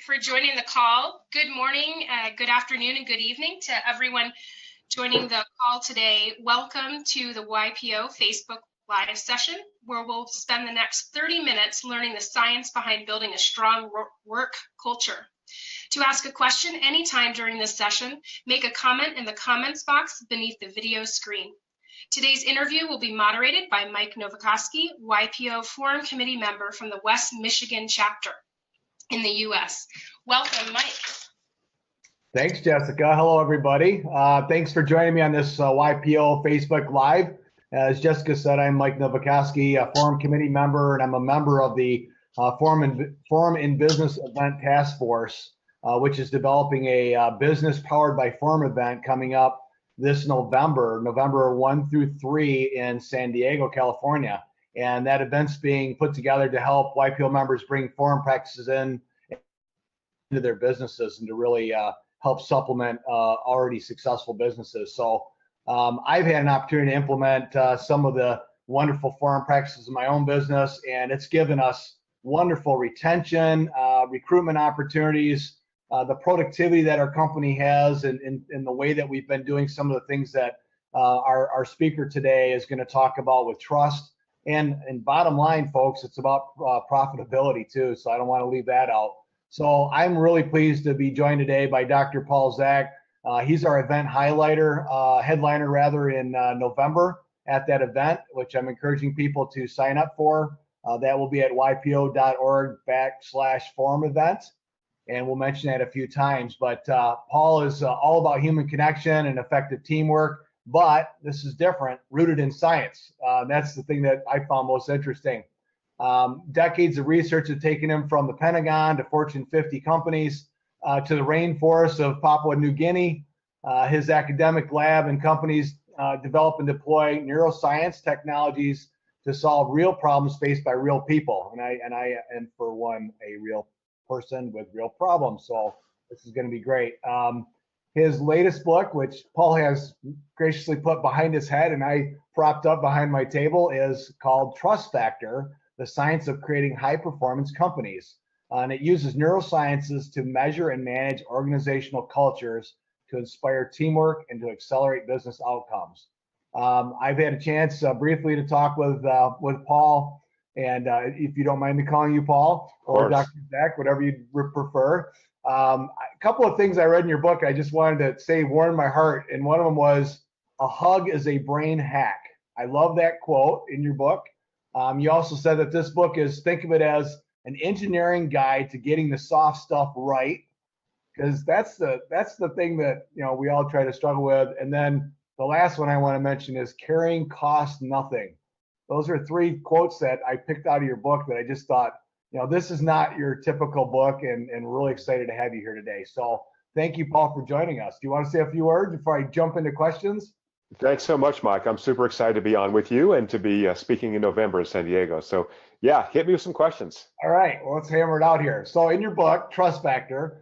for joining the call. Good morning, good afternoon, and good evening to everyone joining the call today. Welcome to the YPO Facebook Live session, where we'll spend the next 30 minutes learning the science behind building a strong work culture. To ask a question anytime during this session, make a comment in the comments box beneath the video screen. Today's interview will be moderated by Mike Novakoski, YPO Forum Committee member from the West Michigan chapter in the U.S. Welcome, Mike. Thanks, Jessica. Hello, everybody. Thanks for joining me on this YPO Facebook Live. As Jessica said, I'm Mike Novakoski, a Forum Committee member, and I'm a member of the Forum in Business Event Task Force, which is developing a business powered by Forum event coming up this November 1 through 3 in San Diego, California. And that event's being put together to help YPO members bring Forum practices into their businesses and to really help supplement already successful businesses. So I've had an opportunity to implement some of the wonderful Forum practices in my own business, and it's given us wonderful retention, recruitment opportunities, the productivity that our company has, and the way that we've been doing some of the things that our speaker today is going to talk about with trust. And bottom line, folks, it's about profitability too, so I don't want to leave that out. So I'm really pleased to be joined today by Dr. Paul Zak. He's our event headliner rather, in November at that event, which I'm encouraging people to sign up for. That will be at ypo.org/forum events. And we'll mention that a few times. But Paul is all about human connection and effective teamwork, but this is different, rooted in science. That's the thing that I found most interesting. Decades of research have taken him from the Pentagon to Fortune 50 companies to the rainforests of Papua New Guinea. His academic lab and companies develop and deploy neuroscience technologies to solve real problems faced by real people. And I am, for one, a real person with real problems. So this is going to be great. His latest book, which Paul has graciously put behind his head and I propped up behind my table, is called Trust Factor: The Science of Creating High Performance Companies. And it uses neurosciences to measure and manage organizational cultures to inspire teamwork and to accelerate business outcomes. I've had a chance briefly to talk with Paul, and if you don't mind me calling you Paul or Dr. Zak, whatever you prefer. A couple of things I read in your book I just wanted to say warmed my heart, and one of them was, "A hug is a brain hack." I love that quote in your book. You also said that this book think of it as an engineering guide to getting the soft stuff right, because that's the thing that we all try to struggle with. And then the last one I want to mention is caring costs nothing. Those are three quotes that I picked out of your book that I just thought, this is not your typical book, and really excited to have you here today. So thank you, Paul, for joining us. Do you want to say a few words before I jump into questions? Thanks so much, Mike. I'm super excited to be on with you and to be speaking in November in San Diego. So yeah, hit me with some questions. All right, well, let's hammer it out here. So in your book, Trust Factor,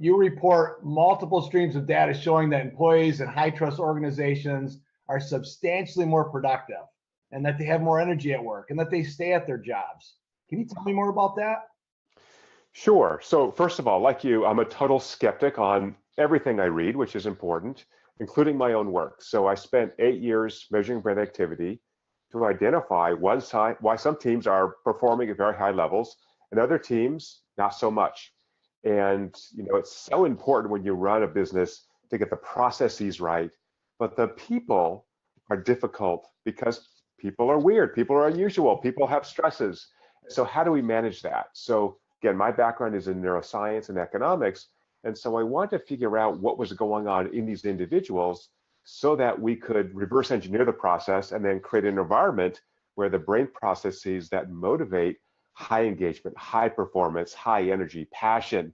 you report multiple streams of data showing that employees in high trust organizations are substantially more productive, and that they have more energy at work, and that they stay at their jobs. Can you tell me more about that? Sure. So first of all, like you, I'm a total skeptic on everything I read, which is important, including my own work. So I spent 8 years measuring brain activity to identify why some teams are performing at very high levels and other teams not so much. And it's so important when you run a business to get the processes right, but the people are difficult because people are weird, people are unusual, people have stresses. So how do we manage that? So again, my background is in neuroscience and economics, and so I wanted to figure out what was going on in these individuals so that we could reverse engineer the process and then create an environment where the brain processes that motivate high engagement, high performance, high energy, passion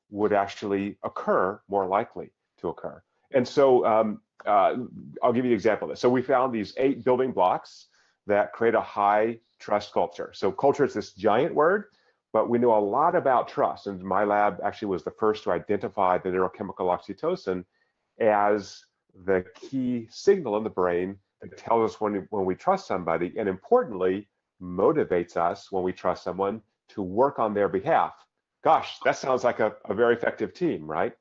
would actually occur, more likely to occur. And so I'll give you an example of this. So we found these 8 building blocks that create a high trust culture. So culture is this giant word, but we know a lot about trust. And my lab actually was the first to identify the neurochemical oxytocin as the key signal in the brain that tells us when we trust somebody, and importantly, motivates us when we trust someone to work on their behalf. Gosh, that sounds like a very effective team, right?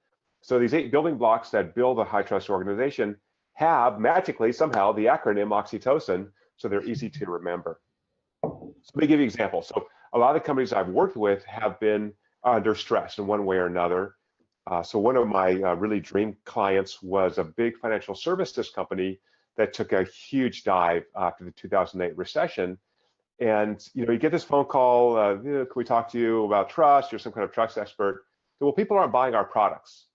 So these 8 building blocks that build a high trust organization have magically somehow the acronym oxytocin, so they're easy to remember. So let me give you an example. So a lot of the companies I've worked with have been under stress in one way or another. So one of my really dream clients was a big financial services company that took a huge dive after the 2008 recession. And you get this phone call, can we talk to you about trust? You're some kind of trust expert. So, well, people aren't buying our products.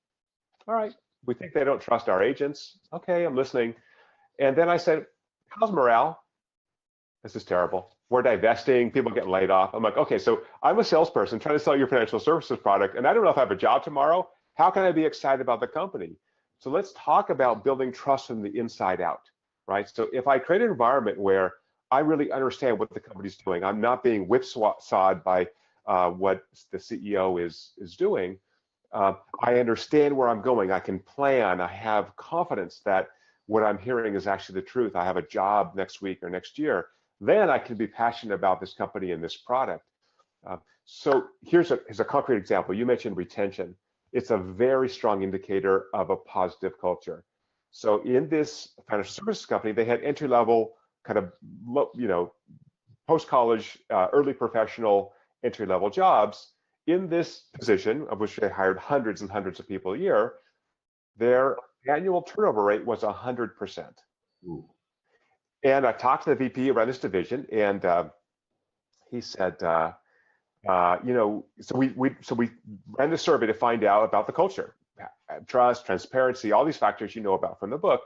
All right, we think they don't trust our agents. Okay, I'm listening. And then I said, how's morale? This is terrible. We're divesting, people getting laid off. I'm like, okay, so I'm a salesperson trying to sell your financial services product, and I don't know if I have a job tomorrow. How can I be excited about the company? So let's talk about building trust from the inside out, right? So if I create an environment where I really understand what the company's doing, I'm not being whipsawed by what the CEO is doing. I understand where I'm going. I can plan. I have confidence that what I'm hearing is actually the truth. I have a job next week or next year. Then I can be passionate about this company and this product. So here's a concrete example. You mentioned retention. It's a very strong indicator of a positive culture. So in this financial services company, they had entry-level kind of, post-college, early professional entry-level jobs. In this position, of which they hired hundreds and hundreds of people a year, their annual turnover rate was 100%. Ooh. And I talked to the VP around this division, and he said, so we ran the survey to find out about the culture, trust, transparency, all these factors you know about from the book.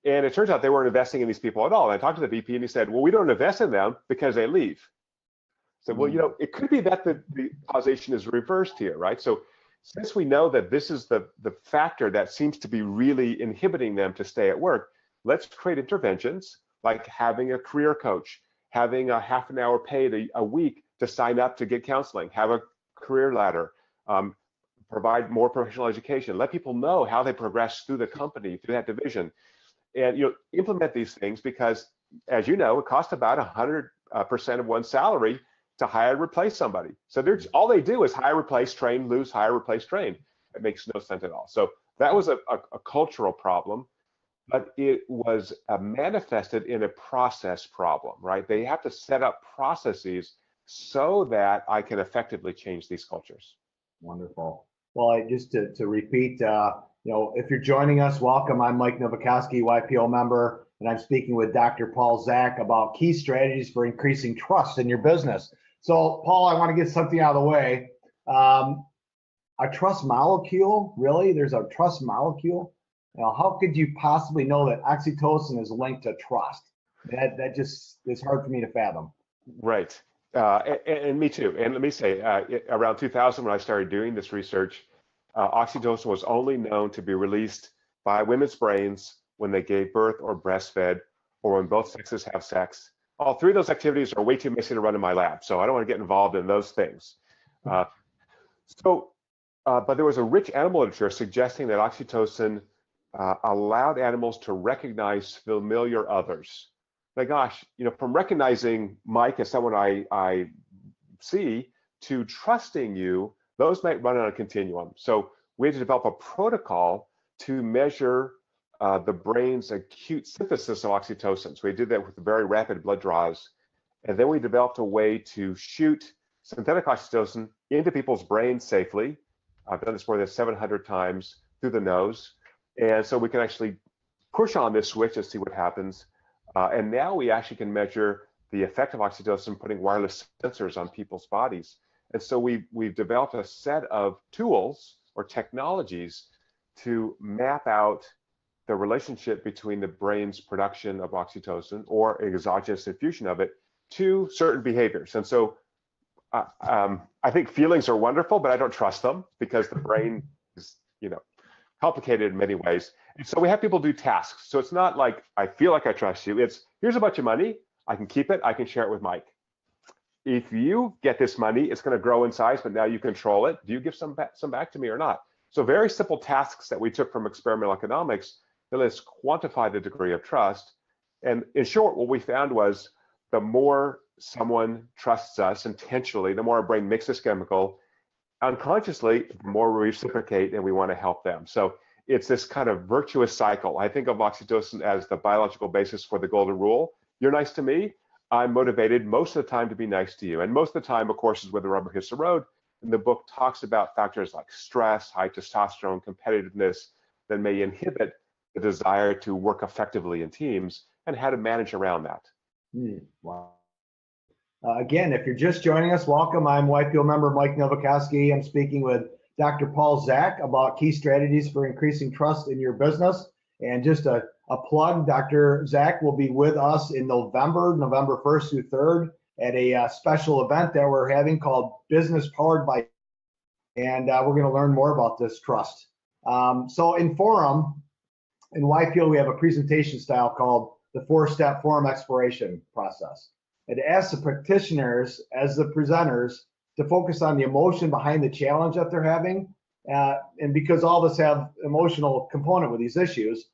And it turns out they weren't investing in these people at all. And I talked to the VP, and he said, well, we don't invest in them because they leave. So, well, it could be that the causation is reversed here, right? So since we know that this is the factor that seems to be really inhibiting them to stay at work, let's create interventions like having a career coach, having a half an hour paid a week to sign up to get counseling, have a career ladder, provide more professional education, let people know how they progress through the company, through that division. And implement these things because, as you know, it costs about 100% of one's salary to hire and replace somebody. So all they do is hire, replace, train, lose, hire, replace, train. It makes no sense at all. So that was a cultural problem, but it was manifested in a process problem, right? They have to set up processes so that I can effectively change these cultures. Wonderful. Well, just to repeat, if you're joining us, welcome. I'm Mike Nowakowski, YPO member, and I'm speaking with Dr. Paul Zak about key strategies for increasing trust in your business. So, Paul, I want to get something out of the way. A trust molecule, really? There's a trust molecule? How could you possibly know that oxytocin is linked to trust? That just is hard for me to fathom. Right. And me too. And let me say, around 2000, when I started doing this research, oxytocin was only known to be released by women's brains when they gave birth or breastfed, or when both sexes have sex. All 3 of those activities are way too messy to run in my lab, so I don't want to get involved in those things. But there was a rich animal literature suggesting that oxytocin allowed animals to recognize familiar others. My gosh, from recognizing Mike as someone I see to trusting you, those might run on a continuum. So we had to develop a protocol to measure the brain's acute synthesis of oxytocin. So we did that with very rapid blood draws. And then we developed a way to shoot synthetic oxytocin into people's brains safely. I've done this more than 700 times through the nose. And so we can actually push on this switch and see what happens. And now we actually can measure the effect of oxytocin putting wireless sensors on people's bodies. And so we've developed a set of tools or technologies to map out the relationship between the brain's production of oxytocin or exogenous infusion of it to certain behaviors. And so I think feelings are wonderful, but I don't trust them because the brain is, complicated in many ways. And so we have people do tasks. So it's not like, I feel like I trust you. It's, here's a bunch of money. I can keep it. I can share it with Mike. If you get this money, it's going to grow in size, but now you control it. Do you give some back to me or not? So very simple tasks that we took from experimental economics that let us quantify the degree of trust. And in short, what we found was the more someone trusts us intentionally, the more our brain makes this chemical, unconsciously, the more we reciprocate and we want to help them. So it's this kind of virtuous cycle. I think of oxytocin as the biological basis for the golden rule. You're nice to me, I'm motivated most of the time to be nice to you. And most of the time, of course, is where the rubber hits the road. And the book talks about factors like stress, high testosterone, competitiveness that may inhibit the desire to work effectively in teams and how to manage around that. Wow. Again, if you're just joining us, welcome. I'm YPO member Mike Nowakowski. I'm speaking with Dr. Paul Zak about key strategies for increasing trust in your business. And just a plug, Dr. Zak will be with us in November 1st through 3rd, at a special event that we're having called Business Powered by, and we're going to learn more about this trust. So in Forum, in YPO, we have a presentation style called the 4-step forum exploration process. It asks the practitioners as the presenters to focus on the emotion behind the challenge that they're having. And because all of us have emotional component with these issues,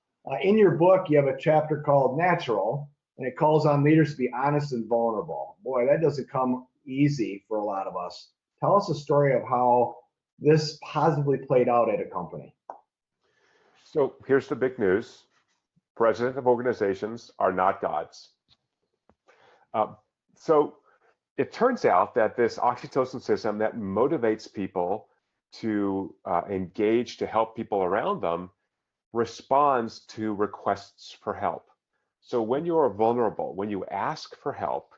in your book, you have a chapter called Natural, and it calls on leaders to be honest and vulnerable. Boy, that doesn't come easy for a lot of us. Tell us a story of how this positively played out at a company. So here's the big news. Presidents of organizations are not gods. So it turns out that this oxytocin system that motivates people to engage to help people around them responds to requests for help. So when you are vulnerable, when you ask for help,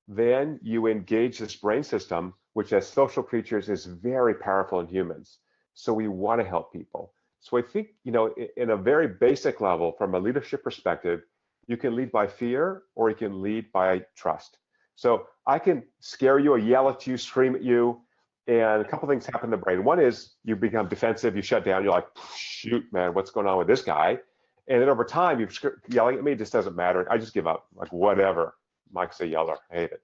then you engage this brain system, which as social creatures is very powerful in humans. So we want to help people. So I think, in a very basic level, from a leadership perspective, you can lead by fear or you can lead by trust. So I can scare you or yell at you, scream at you, and a couple things happen in the brain. One is you become defensive, you shut down, you're like, shoot, man, what's going on with this guy? And then over time, you're yelling at me, it just doesn't matter. I just give up, like whatever. Mike's a yeller, I hate it.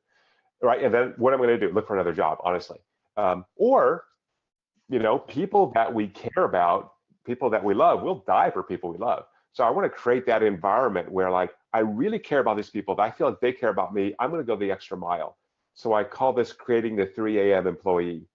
Right, and then what I'm gonna do, look for another job, honestly. Or, people that we care about, people that we love, we'll die for people we love. So I want to create that environment where I really care about these people. I feel like they care about me. I'm going to go the extra mile. So I call this creating the 3 a.m. employee.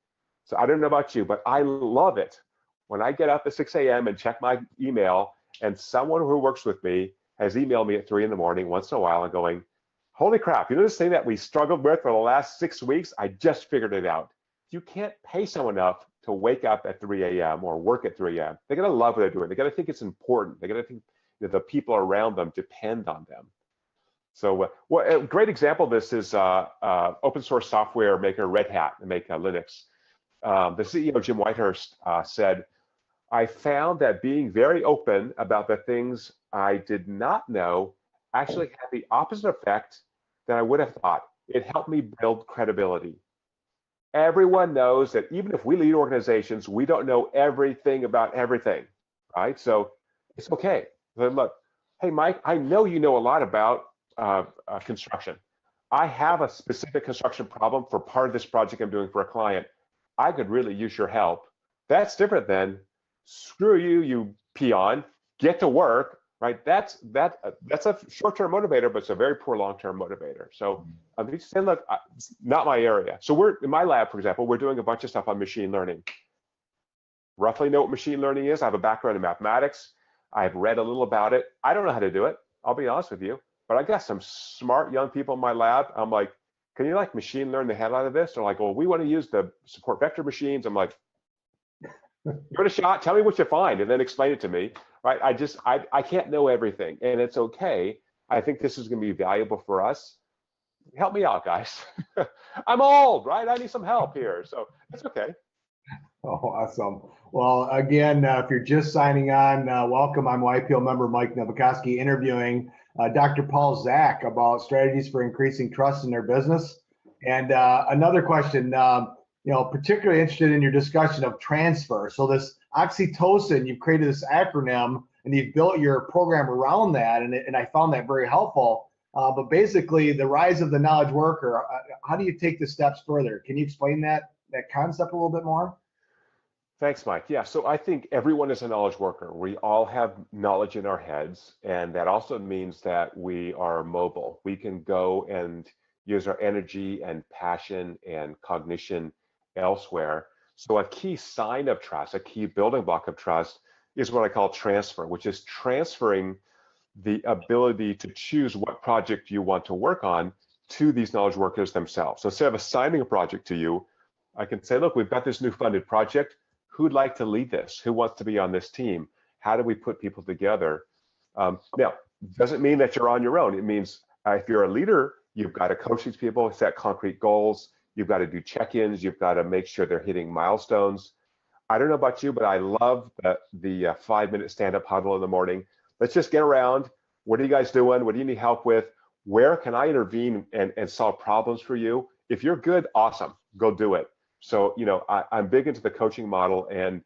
So I don't know about you, but I love it when I get up at 6 a.m. and check my email and someone who works with me has emailed me at 3 in the morning once in a while and going, holy crap, this thing that we struggled with for the last 6 weeks, I just figured it out. You can't pay someone enough to wake up at 3 a.m. or work at 3 a.m. They're going to love what they're doing. They're going to think it's important. They're going to think that the people around them depend on them. So a great example of this is open source software maker Red Hat, they make Linux. The CEO, Jim Whitehurst, said, I found that being very open about the things I did not know actually had the opposite effect than I would have thought. It helped me build credibility. Everyone knows that even if we lead organizations, we don't know everything about everything, right? So it's okay. Look, hey, Mike, I know you know a lot about construction. I have a specific construction problem for part of this project I'm doing for a client. I could really use your help. That's different than, screw you, you peon, get to work, right? That's a short-term motivator, but it's a very poor long-term motivator. So I'm just saying, look, it's not my area. So we're in my lab, for example, we're doing a bunch of stuff on machine learning. Roughly know what machine learning is. I have a background in mathematics. I've read a little about it. I don't know how to do it. I'll be honest with you, but I got some smart young people in my lab. I'm like, can you machine learn the hell out of this? They're like, well, we want to use the support vector machines. I'm like, give it a shot. Tell me what you find, and then explain it to me. Right? I can't know everything, and it's okay. I think this is going to be valuable for us. Help me out, guys. I'm old, right? I need some help here, so it's okay. Oh, awesome. Well, again, if you're just signing on, welcome. I'm YPO member Mike Nowakowski interviewing Dr. Paul Zak about strategies for increasing trust in their business. And another question, particularly interested in your discussion of transfer. So this oxytocin, you've created this acronym and you've built your program around that, and I found that very helpful. But basically, the rise of the knowledge worker, how do you take the steps further? Can you explain that concept a little bit more? Thanks, Mike. Yeah, so I think everyone is a knowledge worker. We all have knowledge in our heads, and that also means that we are mobile. We can go and use our energy and passion and cognition elsewhere. So a key sign of trust, a key building block of trust is what I call transfer, which is transferring the ability to choose what project you want to work on to these knowledge workers themselves. So instead of assigning a project to you, I can say, look, we've got this new funded project. Who'd like to lead this? Who wants to be on this team? How do we put people together? Now, doesn't mean that you're on your own. It means if you're a leader, you've got to coach these people, set concrete goals. You've got to do check-ins. You've got to make sure they're hitting milestones. I don't know about you, but I love the 5-minute stand-up huddle in the morning. Let's just get around. What are you guys doing? What do you need help with? Where can I intervene and solve problems for you? If you're good, awesome, go do it. So, I'm big into the coaching model, and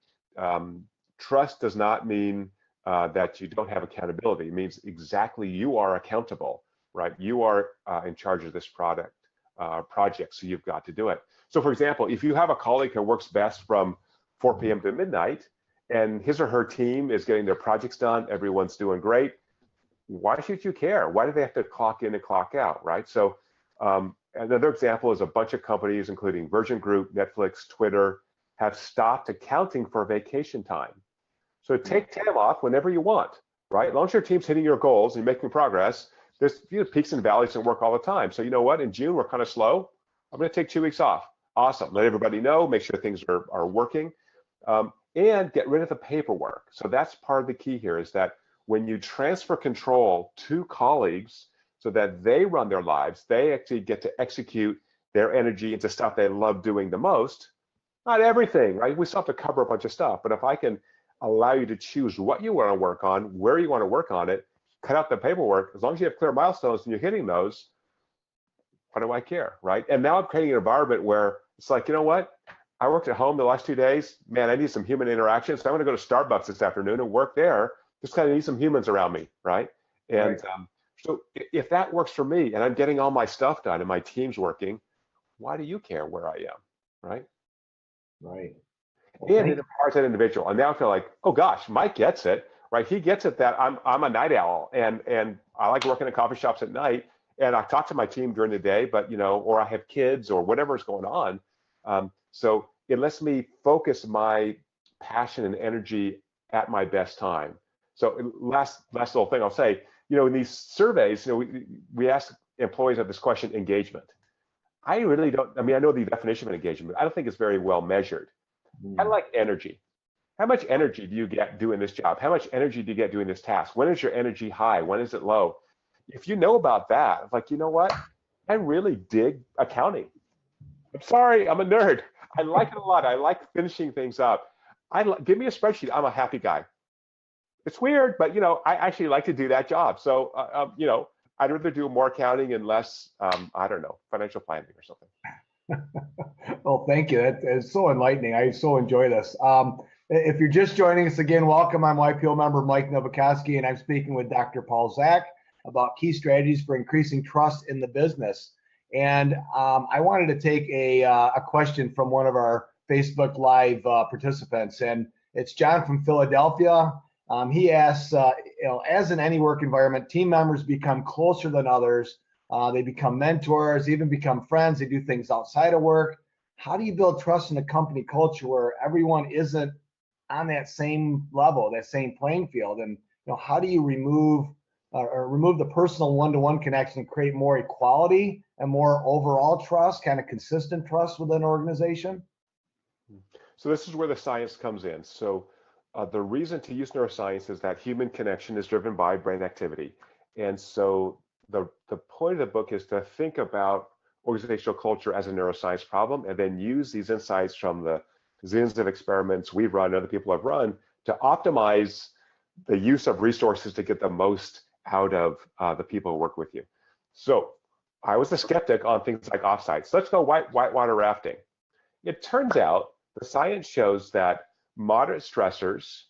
trust does not mean that you don't have accountability. It means exactly you are accountable, right? You are in charge of this project, so you've got to do it. So for example, if you have a colleague who works best from 4 p.m. to midnight, and his or her team is getting their projects done, everyone's doing great, why should you care? Why do they have to clock in and clock out, right? So another example is a bunch of companies, including Virgin Group, Netflix, Twitter, have stopped accounting for vacation time. So take time off whenever you want, right? As long as your team's hitting your goals and making progress, there's peaks and valleys that work all the time. So you know what? In June, we're kind of slow. I'm going to take 2 weeks off. Awesome. Let everybody know, make sure things are working, and get rid of the paperwork. So that's part of the key here, is that when you transfer control to colleagues so that they run their lives, they actually get to execute their energy into stuff they love doing the most. Not everything, right? We still have to cover a bunch of stuff, but if I can allow you to choose what you want to work on, where you want to work on it, cut out the paperwork, as long as you have clear milestones and you're hitting those, why do I care, right? And now I'm creating an environment where it's like, you know what? I worked at home the last 2 days. Man, I need some human interaction. So I'm going to go to Starbucks this afternoon and work there. Just kind of need some humans around me, right? And so if that works for me and I'm getting all my stuff done and my team's working, why do you care where I am, right? Right. Well, and it empowers that individual. And now I feel like, oh gosh, Mike gets it, right? He gets it that I'm a night owl and I like working in coffee shops at night. And I talk to my team during the day, but or I have kids or whatever's going on. So it lets me focus my passion and energy at my best time. So last little thing I'll say, in these surveys, we ask employees of this question, engagement. I really don't, I know the definition of engagement, but I don't think it's very well measured. I like energy. How much energy do you get doing this job? How much energy do you get doing this task? When is your energy high? When is it low? If you know about that, it's like, you know what? I really dig accounting. I'm sorry, I'm a nerd. I like it a lot. I like finishing things up. Give me a spreadsheet. I'm a happy guy. It's weird, but I actually like to do that job. So, I'd rather do more accounting and less, I don't know, financial planning or something. Well, thank you. That is so enlightening. I so enjoy this. If you're just joining us again, welcome. I'm YPO member Mike Novakowski, and I'm speaking with Dr. Paul Zak about key strategies for increasing trust in the business. And I wanted to take a question from one of our Facebook Live participants, and it's John from Philadelphia. He asks, as in any work environment, team members become closer than others. They become mentors, even become friends. They do things outside of work. How do you build trust in a company culture where everyone isn't on that same level, that same playing field? And how do you remove the personal one-to-one connection and create more equality and more overall trust, kind of consistent trust within an organization? So this is where the science comes in. So the reason to use neuroscience is that human connection is driven by brain activity. And so the point of the book is to think about organizational culture as a neuroscience problem and then use these insights from the zillions of experiments we've run, other people have run, to optimize the use of resources to get the most out of the people who work with you. So I was a skeptic on things like offsites. Let's go whitewater rafting. It turns out the science shows that moderate stressors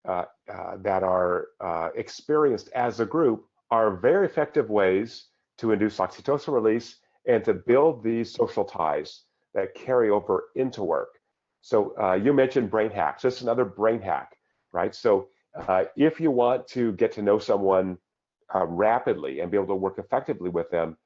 that are experienced as a group are very effective ways to induce oxytocin release and to build these social ties that carry over into work. So you mentioned brain hacks. This is another brain hack, right? So if you want to get to know someone rapidly and be able to work effectively with them,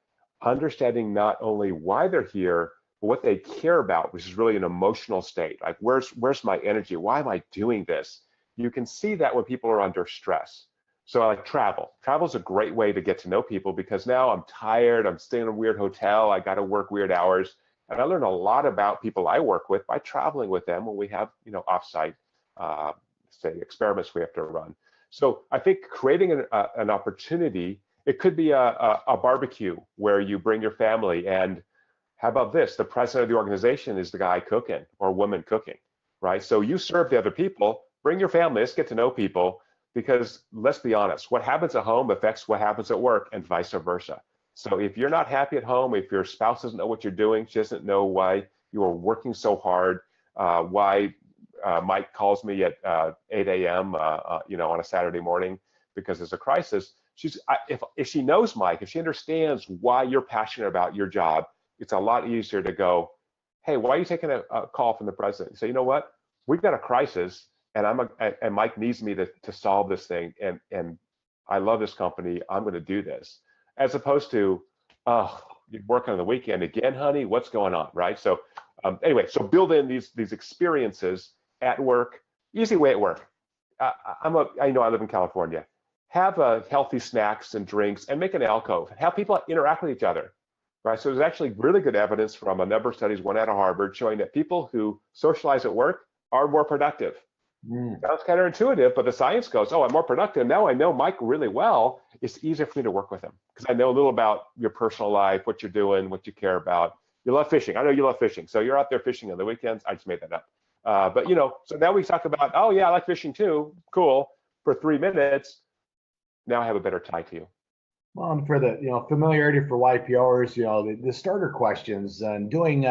understanding not only why they're here, but what they care about, which is really an emotional state, like where's my energy? Why am I doing this? You can see that when people are under stress. So like travel. Travel is a great way to get to know people because now I'm tired, I'm staying in a weird hotel, I got to work weird hours. And I learn a lot about people I work with by traveling with them when we have, offsite, say, experiments we have to run. So I think creating an opportunity, it could be a barbecue where you bring your family, and how about this? The president of the organization is the guy cooking or woman cooking, right? So you serve the other people, bring your family, let's get to know people, because let's be honest, what happens at home affects what happens at work and vice versa. So if you're not happy at home, if your spouse doesn't know what you're doing, she doesn't know why you are working so hard, why Mike calls me at 8 a.m. On a Saturday morning because there's a crisis. If she knows Mike, if she understands why you're passionate about your job, it's a lot easier to go, hey, why are you taking a call from the president? You say, you know what, we've got a crisis, and Mike needs me to solve this thing, and I love this company, I'm going to do this, as opposed to, oh, you're working on the weekend again, honey, what's going on, right? So anyway, so build in these experiences at work, easy way at work. I live in California. Have healthy snacks and drinks and make an alcove. Have people interact with each other, right? So there's actually really good evidence from a number of studies, one out of Harvard, showing that people who socialize at work are more productive. Sounds counterintuitive, but the science goes, oh, I'm more productive. Now I know Mike really well. It's easier for me to work with him because I know a little about your personal life, what you're doing, what you care about. You love fishing. I know you love fishing. So you're out there fishing on the weekends. I just made that up. But so now we talk about, oh yeah, I like fishing too. Cool. For 3 minutes. Now I have a better tie to you. Well, and for the familiarity for YPOers, the starter questions and doing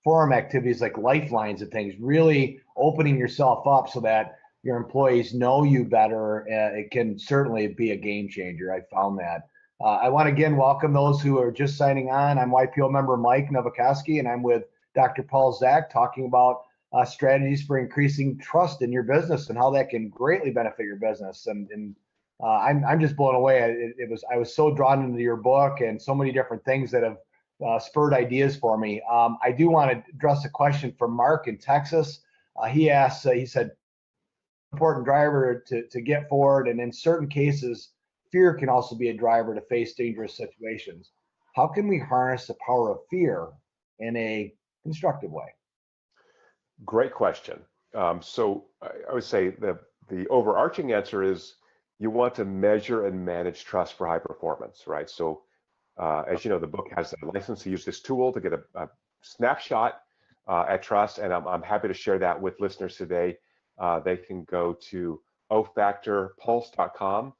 forum activities like lifelines and things, really opening yourself up so that your employees know you better. It can certainly be a game changer. I found that. I want to again welcome those who are just signing on. I'm YPO member Mike Novakowski, and I'm with Dr. Paul Zak talking about strategies for increasing trust in your business and how that can greatly benefit your business. And I'm just blown away. I was so drawn into your book and so many different things that have spurred ideas for me. I do want to address a question from Mark in Texas. He asked, he said, important driver to get forward, and in certain cases, fear can also be a driver to face dangerous situations. How can we harness the power of fear in a constructive way? Great question. So I would say the overarching answer is you want to measure and manage trust for high performance, right? So as you know, the book has a license to use this tool to get a snapshot at trust, and I'm happy to share that with listeners today. They can go to ofactorpulse.com,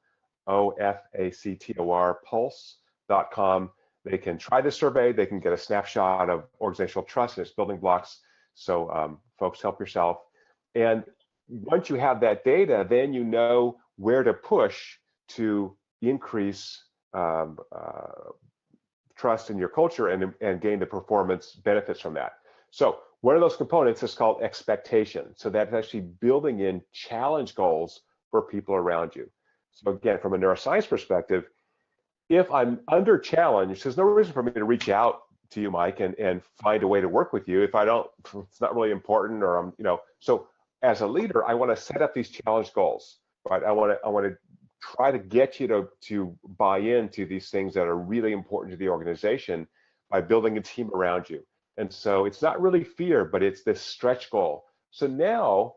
OFACTOR pulse.com. They can try this survey. They can get a snapshot of organizational trust and its building blocks. So folks, help yourself. And once you have that data, then you know where to push to increase trust in your culture and gain the performance benefits from that. So one of those components is called expectation. So that's actually building in challenge goals for people around you. So again, from a neuroscience perspective, if I'm under challenged, there's no reason for me to reach out to you, Mike, and find a way to work with you. If I don't, it's not really important, or I'm, so as a leader, I want to set up these challenge goals, right? I want to try to get you to buy into these things that are really important to the organization by building a team around you. And so it's not really fear, but it's this stretch goal. So now,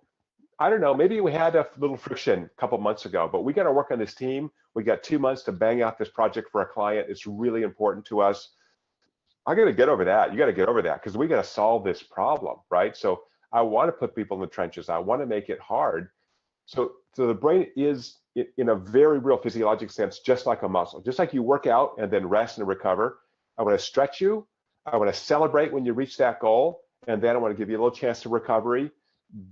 I don't know, maybe we had a little friction a couple months ago, but we got to work on this team. We got 2 months to bang out this project for a client. It's really important to us. I got to get over that. You got to get over that because we got to solve this problem, right? So I want to put people in the trenches. I want to make it hard. So the brain is, in a very real physiologic sense, just like a muscle. Just like you work out and then rest and recover, I want to stretch you. I want to celebrate when you reach that goal, and then I want to give you a little chance to recovery,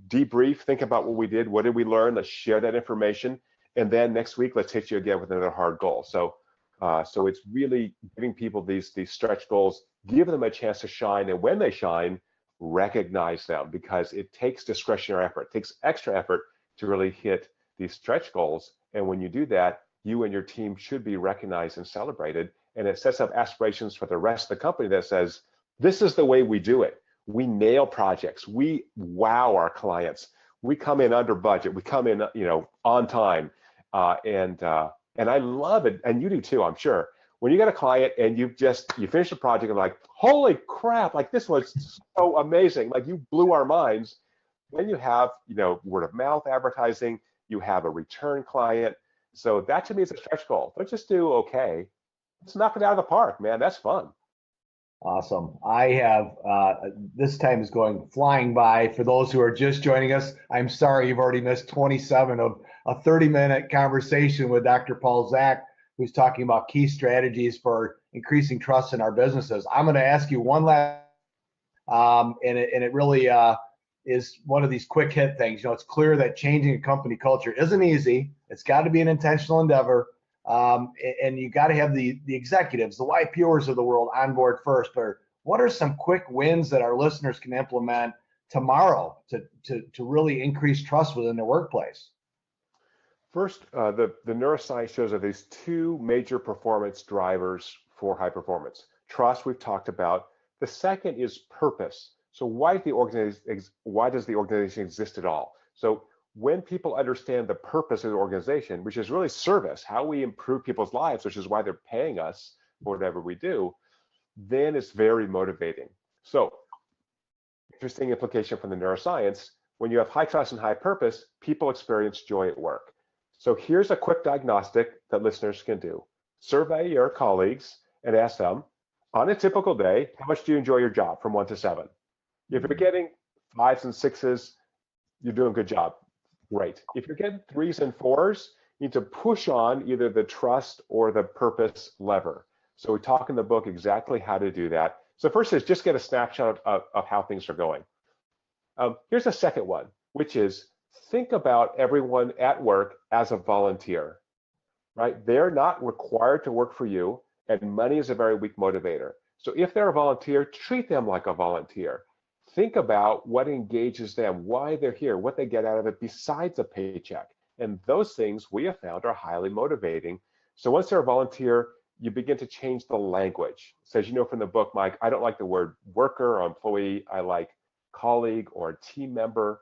debrief, think about what we did, what did we learn, let's share that information, and then next week let's hit you again with another hard goal. So it's really giving people these stretch goals, give them a chance to shine, and when they shine, recognize them, because it takes discretionary effort, it takes extra effort to really hit these stretch goals. And when you do that, you and your team should be recognized and celebrated. And it sets up aspirations for the rest of the company that says, This is the way we do it. We nail projects. We wow our clients. We come in under budget. We come in, on time, and I love it, and you do too, I'm sure. When you get a client and you finish the project and like, holy crap, like this was so amazing, like you blew our minds. Then you have, word of mouth advertising. You have a return client. So that to me is a stretch goal. Don't just do okay. Let's knock it out of the park, man. That's fun. Awesome. I have, this time is going flying by. For those who are just joining us, I'm sorry you've already missed 27 of a 30-minute conversation with Dr. Paul Zak, who's talking about key strategies for increasing trust in our businesses. I'm going to ask you one last, and it really is one of these quick hit things. It's clear that changing a company culture isn't easy. It's got to be an intentional endeavor. And you got to have the executives, the YPOers of the world on board first. But what are some quick wins that our listeners can implement tomorrow to really increase trust within their workplace? First, the neuroscience shows that there's two major performance drivers for high performance. Trust, we've talked about. The second is purpose. So why does the organization exist at all? So when people understand the purpose of the organization, which is really service, how we improve people's lives, which is why they're paying us for whatever we do, then it's very motivating. So, interesting implication from the neuroscience, when you have high trust and high purpose, people experience joy at work. So here's a quick diagnostic that listeners can do. Survey your colleagues and ask them, on a typical day, how much do you enjoy your job from 1 to 7? If you're getting 5s and 6s, you're doing a good job. Great. If you're getting 3s and 4s, you need to push on either the trust or the purpose lever. So we talk in the book exactly how to do that. So first is just get a snapshot of how things are going. Here's a second one, which is think about everyone at work as a volunteer, right? They're not required to work for you, and money is a very weak motivator. So if they're a volunteer, treat them like a volunteer. Think about what engages them, why they're here, what they get out of it besides a paycheck. And those things we have found are highly motivating. So once they're a volunteer, you begin to change the language. So as you know from the book, Mike, I don't like the word worker or employee. I like colleague or team member.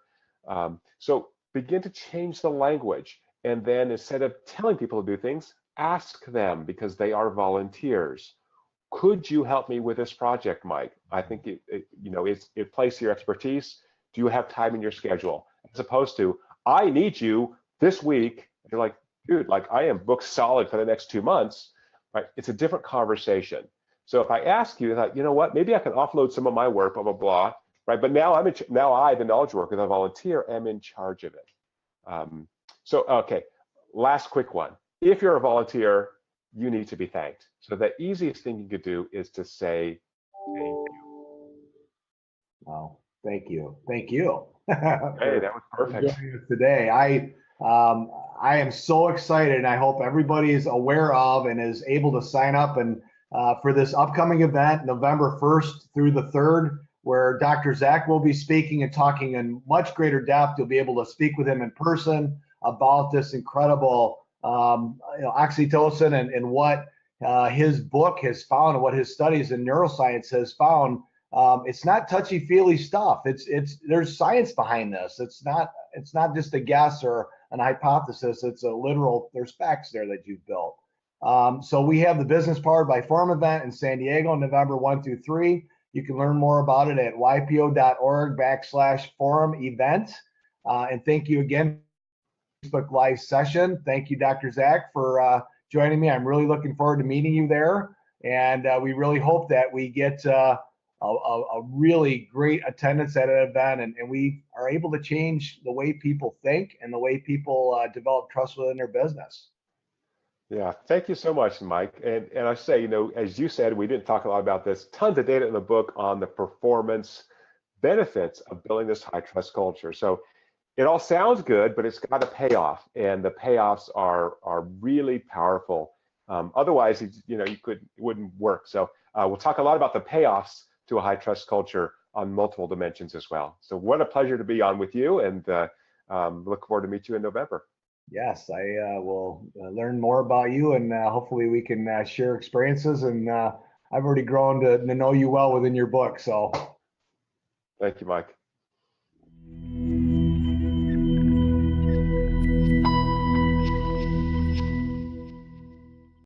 So begin to change the language. And then instead of telling people to do things, ask them because they are volunteers. Could you help me with this project, Mike? I think it plays to your expertise. Do you have time in your schedule? As opposed to, I need you this week. And you're like, dude, like I am booked solid for the next 2 months, right? It's a different conversation. So if I ask you, like, you know what, maybe I can offload some of my work, blah, blah, blah, right? But now I, the knowledge worker, the volunteer, am in charge of it. Okay, last quick one. If you're a volunteer, you need to be thanked. So the easiest thing you could do is to say thank you. Wow, thank you. Thank you. Hey, that was perfect. Joining us today. I am so excited, and I hope everybody is aware of and is able to sign up and for this upcoming event, November 1st through the 3rd, where Dr. Zak will be speaking and talking in much greater depth. You'll be able to speak with him in person about this incredible oxytocin and what his book has found and what his studies in neuroscience has found. It's not touchy-feely stuff. There's science behind this. It's not just a guess or an hypothesis. It's a literal. There's facts there that you've built. So we have the Business Powered by Forum event in San Diego, November 1 through 3. You can learn more about it at ypo.org/forum event. And thank you again. Facebook Live session. Thank you, Dr. Zak, for joining me. I'm really looking forward to meeting you there. And we really hope that we get a really great attendance at an event and we are able to change the way people think and the way people develop trust within their business. Yeah, thank you so much, Mike. And I say, as you said, we didn't talk a lot about this. Tons of data in the book on the performance benefits of building this high trust culture. So it all sounds good, but it's got a payoff, and the payoffs are really powerful. Otherwise, it wouldn't work. So we'll talk a lot about the payoffs to a high trust culture on multiple dimensions as well. So what a pleasure to be on with you, and look forward to meet you in November. Yes, I will learn more about you, and hopefully we can share experiences and I've already grown to know you well within your book. So Thank you, Mike.